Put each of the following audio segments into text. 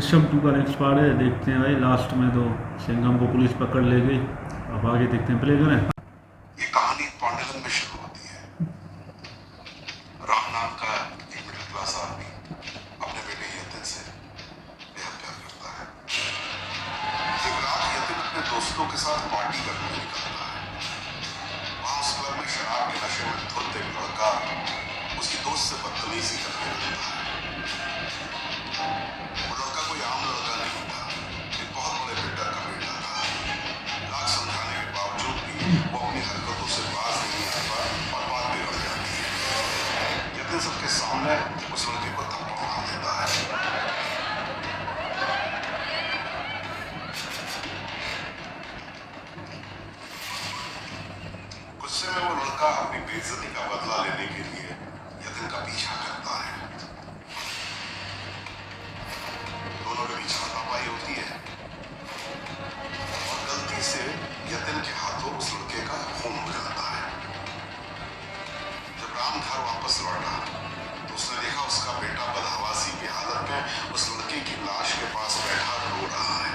दृश्यम 2 का next part है, देखते हैं भाई। लास्ट में तो सिंघम को पुलिस पकड़ ले गई। अब आगे देखते हैं, प्ले करें। ये कहानी पांडुलिंग में शुरू होती है। राम नाम का एक मिडिल क्लास आदमी अपने बेटे यतिन से बेहद प्यार करता है। एक रात यतिन अपने दोस्तों के साथ पार्टी करने निकलता है। वहां उस क्लब में शराब के नशे में धुत एक लड़का उसकी दोस्त से बदतमीजी करने लगता है। वो लड़का कोई आम लड़का नहीं था, एक बहुत बड़े बिल्डर का बेटा था। लाख समझाने के बावजूद भी वो अपनी हरकतों से बाज नहीं आता और बात बिगड़ जाती है। यतिन सबके सामने उस लड़के को थप्पड़ मार देता है। गुस्से में वो लड़का अपनी बेइज्जती का बदला लेने के लिए यतिन का पीछा करता है। दोनों के बीच हाथापाई होती है और गलती से यतिन के हाथों उस लड़के का खून हो जाता है। जब राम घर वापस लौटा तो उसने देखा उसका बेटा बदहवासी की हालत में उस लड़के की लाश के पास बैठा रो रहा है।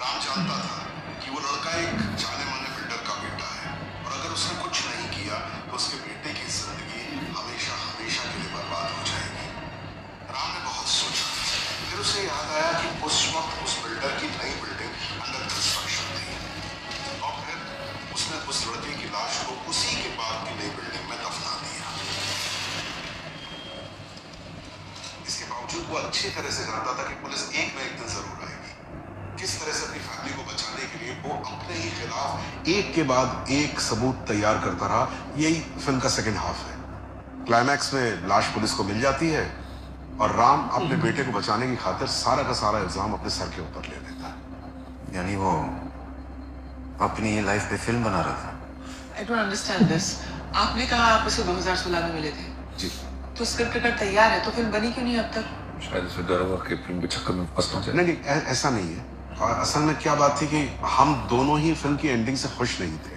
राम जानता था कि वो लड़का एक जाने माने बिल्डर का बेटा है और अगर उसने कुछ नहीं किया तो उसके बेटे की जिंदगी हमेशा हमेशा के लिए बर्बाद हो जाएगी। राम ने बहुत सोचा, फिर उसे याद आया कि उस वक्त उस बिल्डर की नई बिल्डिंग अंडर कंस्ट्रक्शन थी और फिर उसने उस लड़के की लाश को उसी के बाद की नई बिल्डिंग में दफना दिया। इसके बावजूद वो अच्छी तरह से जानता था कि पुलिस एक न एक दिन जरूर आएगी। किस तरह से अपनी फैमिली को बचाने के लिए वो अपने ही खिलाफ एक के बाद एक सबूत तैयार करता रहा। यही फिल्म का सेकेंड हाफ है। क्लाइमैक्स में लाश पुलिस को मिल जाती है और राम अपने बेटे को बचाने की खातिर सारा का सारा इल्जाम अपने सर के ऊपर ले लेता है। यानी वो अपनी लाइफ पे फिल्म बना रहा था। I don't understand this. आपने कहा आप उसे 2016 में मिले थे। जी तो स्क्रिप्ट अगर तैयार है तो फिल्म बनी क्यों नहीं अब तक? शायद उसे डर हुआ कि फिल्म के चक्कर में फंस ना जाए। नहीं नहीं, ऐसा नहीं है। और असल में क्या बात थी कि हम दोनों ही फिल्म की एंडिंग से खुश नहीं थे।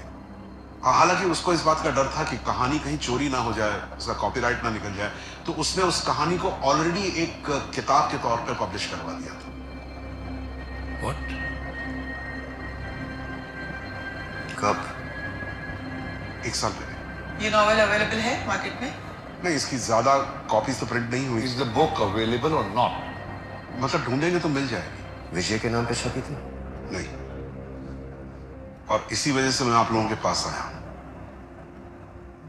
हालांकि उसको इस बात का डर था कि कहानी कहीं चोरी ना हो जाए, उसका कॉपीराइट ना निकल जाए, तो उसने उस कहानी को ऑलरेडी एक किताब के तौर पर पब्लिश करवा दिया था। What? कब? 1 साल पहले। ये नॉवेल अवेलेबल है मार्केट में? नहीं, इसकी ज्यादा कॉपीज तो प्रिंट नहीं हुई। Is the book available or not? मतलब ढूंढेंगे तो मिल जाएगी। विजय के नाम पे छपी थी? नहीं, और इसी वजह से मैं आप लोगों के पास आया हूं,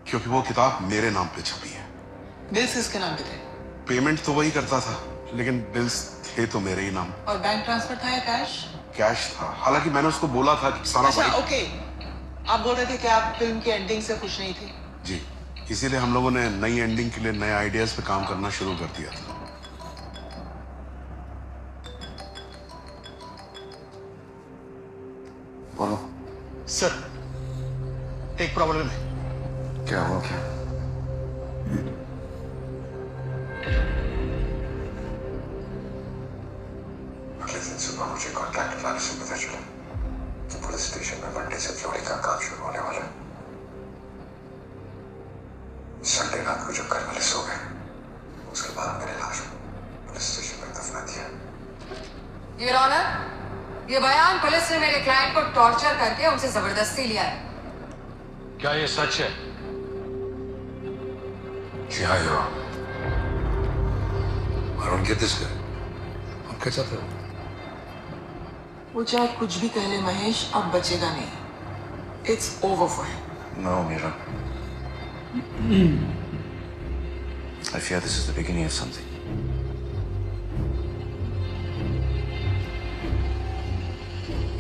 क्योंकि वो किताब मेरे नाम पे छपी है। बिल्स किसके नाम पे थे? पेमेंट तो वही करता था, लेकिन बिल्स थे तो मेरे ही नाम। और बैंक ट्रांसफर था या कैश? कैश था। हालांकि मैंने उसको बोला था कि सारा अच्छा, भाई... ओके। आप बोल रहे थे कि आप फिल्म की एंडिंग से खुश नहीं थे। जी, इसीलिए हम लोगों ने नई एंडिंग के लिए नए आइडियाज पे काम करना शुरू कर दिया था। बोलो। सर, एक प्रॉब्लम है। क्या हुआ क्या? अगले दिन सुबह मुझे कॉन्ट्रैक्टर वाले से पता चला कि पुलिस स्टेशन में मंडे से फ्लोरिंग का काम शुरू होने वाला है। संडे रात को जब घर वाले सो गए, उसके बाद मैंने लाश पुलिस स्टेशन में दफना दिया। योर ऑनर, ये बयान पुलिस ने मेरे क्लाइंट को टॉर्चर करके उनसे जबरदस्ती लिया है। क्या ये सच है? क्या है? I don't get this guy. आप क्या चाहते हो? वो चाहे कुछ भी कह ले महेश, अब बचेगा नहीं। It's over for him. No, Mira. I fear this is the beginning of something.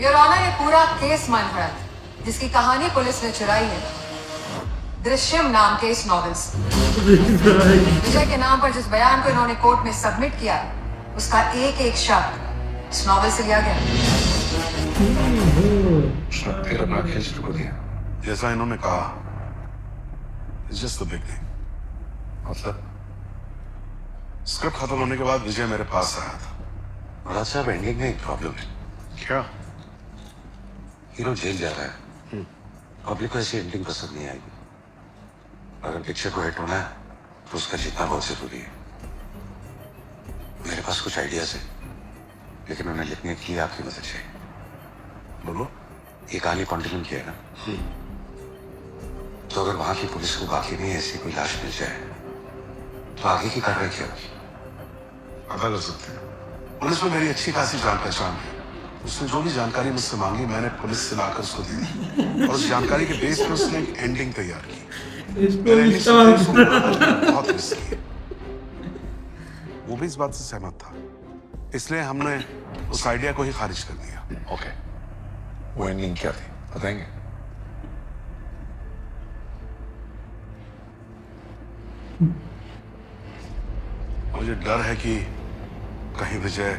Your honour, ये पूरा केस मनगढ़ंत जिसकी कहानी पुलिस ने चुराई है दृश्यम नाम के इस नॉवेल से। विजय के नाम पर जिस बयान को इन्होंने कोर्ट में सबमिट किया, उसका एक एक शब्द इस नॉवेल से लिया गया। उसने फिर अपना खेल शुरू कर दिया। जैसा इन्होंने कहा, इट्स जस्ट द बिगनिंग। मतलब? स्क्रिप्ट खत्म होने के बाद विजय मेरे पास आया था। महाराज साहब, एंडिंग में एक प्रॉब्लम है। क्या? हीरो जेल जा रहा है। पब्लिक को ऐसी एंडिंग पसंद नहीं आएगी। अगर पिक्चर को हिट होना है तो उसका जीतना बहुत जरूरी है। मेरे पास कुछ आइडियाज है। लेकिन उन्हें लिखने की आपकी मदद चाहिए। बोलो, ये कहानी कॉन्टिन्यू किया है ना, तो अगर वहां की पुलिस को बाकी नहीं ऐसी कोई लाश मिल जाए तो आगे की कार्रवाई क्या होगी? पता कर सकते हैं। पुलिस में मेरी अच्छी खासी जान पहचान है। उसने जो भी जानकारी मुझसे मांगी मैंने पुलिस से लाकर उसको दी थी, और उस जानकारी के बेस पर उसने एक एंडिंग तैयार की। मैंने ending सुनते ही उसको बहुत मिस किया। वो भी इस बात से सहमत था, इसलिए हमने उस आइडिया को ही खारिज कर दिया। ओके, वो एंडिंग क्या थी बताएंगे? मुझे डर है कि कहीं विजय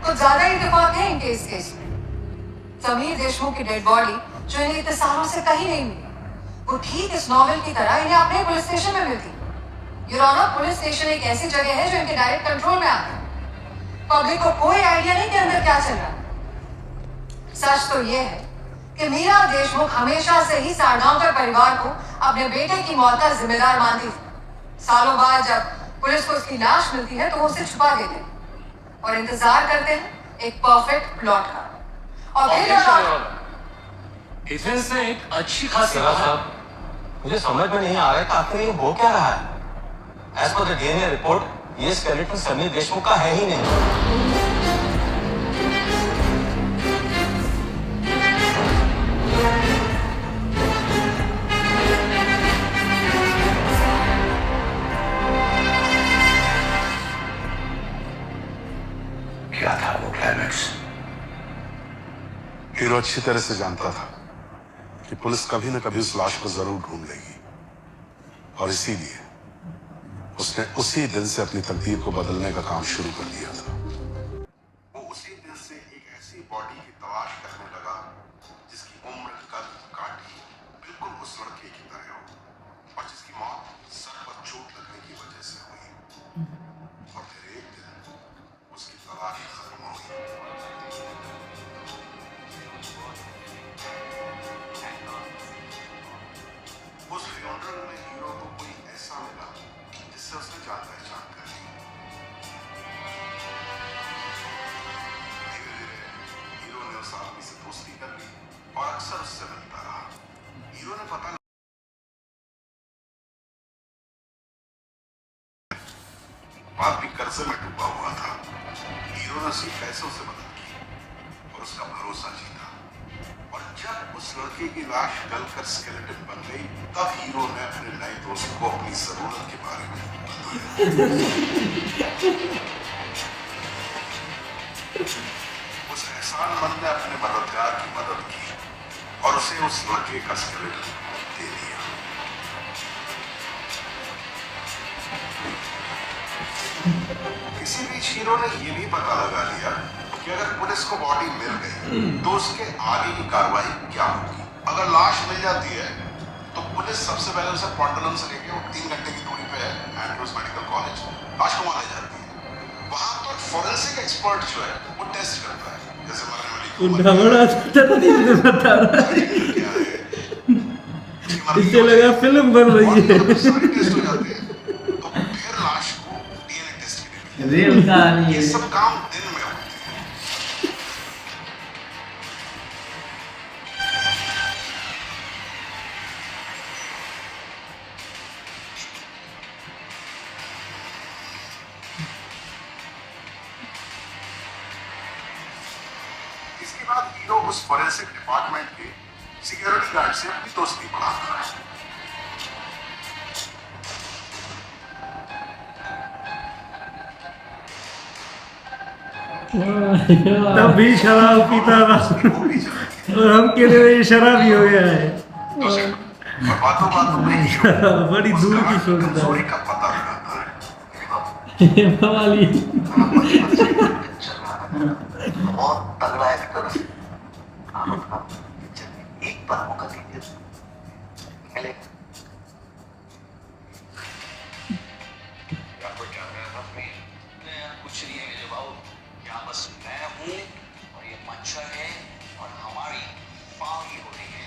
कुछ ज्यादा ही इत्तेफाक है इनके इस केस में। समीर देशमुख की डेड बॉडी जो इन्हें इतने सालों से कहीं नहीं मिली, वो ठीक इस नॉवेल की तरह इन्हें अपने पुलिस स्टेशन में मिलती। योर ऑनर, पुलिस स्टेशन एक ऐसी जगह है जो इनके डायरेक्ट कंट्रोल में आता है। पब्लिक को कोई आइडिया नहीं कि अंदर क्या चल रहा है। सच तो ये है कि मीरा देशमुख हमेशा से ही सारगांवकर परिवार को अपने बेटे की मौत का जिम्मेदार मानती थी। सालों बाद जब पुलिस को उसकी लाश मिलती है तो वो उसे छुपा देते हैं और इंतजार करते हैं एक परफेक्ट प्लॉट का। और फिर एथेंस ने एक अच्छी खासी साहब, मुझे समझ में नहीं आ रहा है कि आखिर ये हो क्या रहा है। As per the DNA report ये स्केलेटन समीर देशमुख का है ही नहीं। क्या था वो क्लाइमैक्स? हीरो अच्छी तरह से जानता था कि पुलिस कभी न कभी उस लाश को जरूर ढूंढ लेगी, और इसीलिए उसने उसी दिन से अपनी तकदीर को बदलने का काम शुरू कर दिया था। वो उसी दिन से एक ऐसी बॉडी की तलाश करने लगा जिसकी उम्र, कद, काठी बिल्कुल उस लड़के की तरह हो, और जिसकी मौत सर पर चोट लगने की वजह से हुई। और फिर एक दिन उसकी तलाश खत्म हुई। उस फ्यूनरल में हीरो को कोई ऐसा मिला जिससे उसने जान पहचान कर ली। धीरे धीरे हीरो ने उस आदमी से दोस्ती कर ली और अक्सर उससे मिलता रहा। हीरो ने पता बात भी कर्जे में डूबा हुआ था। हीरो ने उसकी पैसों से मदद की और उसका भरोसा जीता, और जब उस लड़के की लाश गलकर स्केलेटन बन गई तब हीरो ने अपने नए दोस्त को अपनी जरूरत के बारे में बताया। उस एहसानमंद ने अपने मददगार की मदद की और उसे उस लड़के का स्केलेटन दे दिया। इसी बीच हीरो ने यह भी पता लगा लिया कि अगर पुलिस को बॉडी मिल गई तो उसके आगे की कार्रवाई क्या होगी। अगर लाश मिल जाती है तो पुलिस सबसे पहले उसे क्वांटलम से लेके वो 3 घंटे की दूरी पे है एंड्रूज मेडिकल कॉलेज, लाश को वहां ले जाती है। वहां तो फोरेंसिक एक्सपर्ट जो है वो टेस्ट करता है, जैसे मरने वाली इससे लगा फिल्म बन रही है। सारे टेस्ट हो जाते हैं तो फिर लाश को डीएनए टेस्ट के लिए रियल कहानी है। ये सब काम दिन में होते हैं। इसके बाद हीरो उस फोरेंसिक डिपार्टमेंट के सिक्योरिटी गार्ड से अपनी दोस्ती बढ़ाता है। तब भी शराब पीता था और हम के लिए शराबी हो गया है। और बातों बातों में हीरो बड़ी उस दूर की गार्ड सोचता है। कमजोरी का पता लगाता है। बवाली। बहुत तगड़ा एक्टर है। एक बार मौका दीजिए। कुछ नहीं है मेरे बाबू, यहाँ बस मैं हूँ और ये मच्छर है और हमारी फागी हो रही है।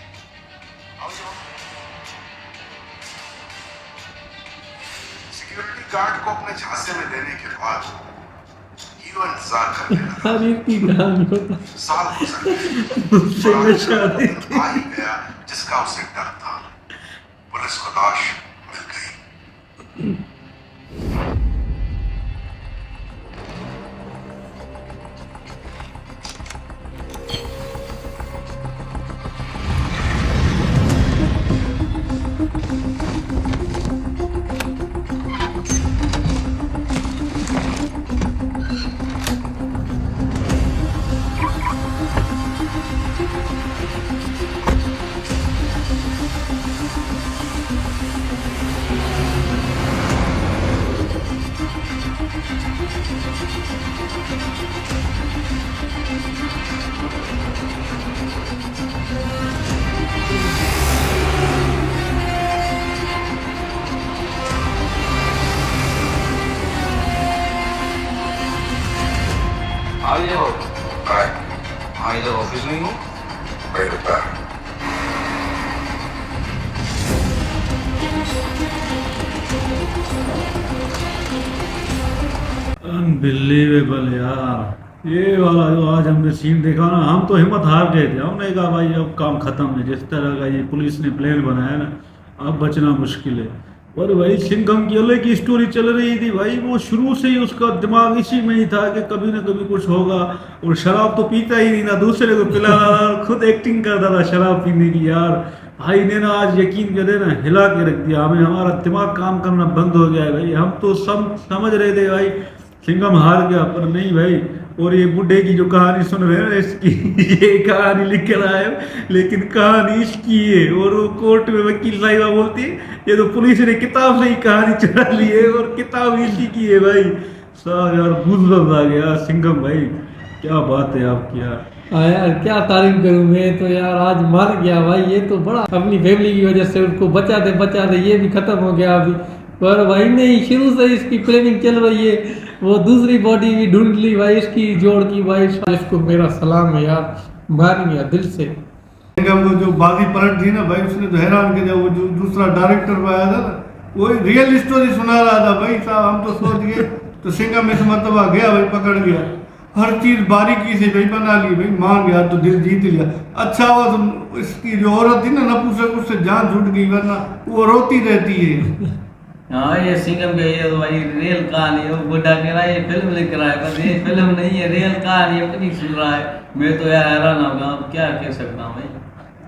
सिक्योरिटी गार्ड को अपने झांसे में लेने के बाद हीरो इंतजार करने लगा। हर एक की कहानी होता साल गुजर गए उससे और में आज शादी दिन आ ही गया जिसका उसे डर था। पुलिस को लाश मिल गई। हाँ इधर ऑफिस में हूँ। भाई रुकता है। अनबिलीवेबल यार, ये वाला जो आज हमने सीन देखा ना, हम तो हिम्मत हार गए थे। हमने कहा भाई अब काम खत्म है, जिस तरह का ये पुलिस ने प्लान बनाया ना, अब बचना मुश्किल है। और भाई सिंघम की अलग की स्टोरी चल रही थी भाई, वो शुरू से ही उसका दिमाग इसी में ही था कि कभी ना कभी कुछ होगा। और शराब तो पीता ही नहीं ना, दूसरे को पिला रहा था, खुद एक्टिंग करता था शराब पीने की। यार भाई ने ना आज यकीन कर देना हिला के रख दिया हमें, हमारा दिमाग काम करना बंद हो गया है भाई। हम तो समझ रहे थे भाई सिंघम हार गया, पर नहीं भाई। और ये बुढ़े की जो कहानी सुन रहे हैं ना इसकी, ये कहानी लिख कर आए, लेकिन कहानी इसकी है। और वो कोर्ट में वकील साहिबा बोलती है ये तो पुलिस ने किताब से ही कहानी चुरा ली है, और किताब इसी की है भाई। सब यार गूज़बम्स आ गया सिंघम भाई, क्या बात है आपकी यार। हाँ यार क्या तारीफ करूं, मैं तो यार आज मर गया भाई। ये तो बड़ा अपनी फैमिली की वजह से उसको बचाते ये भी खत्म हो गया अभी। पर भाई नहीं, शुरू से इसकी प्लानिंग चल रही है, वो दूसरी बॉडी भी ढूंढ ली भाई इसकी जोड़ की भाई। इसको मेरा सलाम है यार, मार गया दिल से। सिंघम को जो बाजी पलट थी ना भाई, उसने तो हैरान किया। वो जो दूसरा डायरेक्टर आया था ना, वो रियल स्टोरी सुना रहा था भाई साहब। हम तो सोच गए तो सिंघम इस मरतबा गया भाई, पकड़ गया, हर चीज बारीकी से भाई बना ली भाई, मान गया तो दिल जीत लिया। अच्छा हुआ तो इसकी जो औरत थी ना नपुंसक, उससे जान छूट गई, वरना वो रोती रहती है। हाँ ये सिंघम का ये तो भाई रियल कहानी है। वो बुढ़ा कह रहा है ये फिल्म लेकर आया, पर ये फिल्म नहीं है, रियल कहानी अपनी सुन रहा है। मैं तो यार हैरान होगा, अब क्या कह सकता हूँ भाई।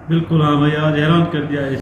बिल्कुल हाँ भाई, आज हैरान कर दिया है।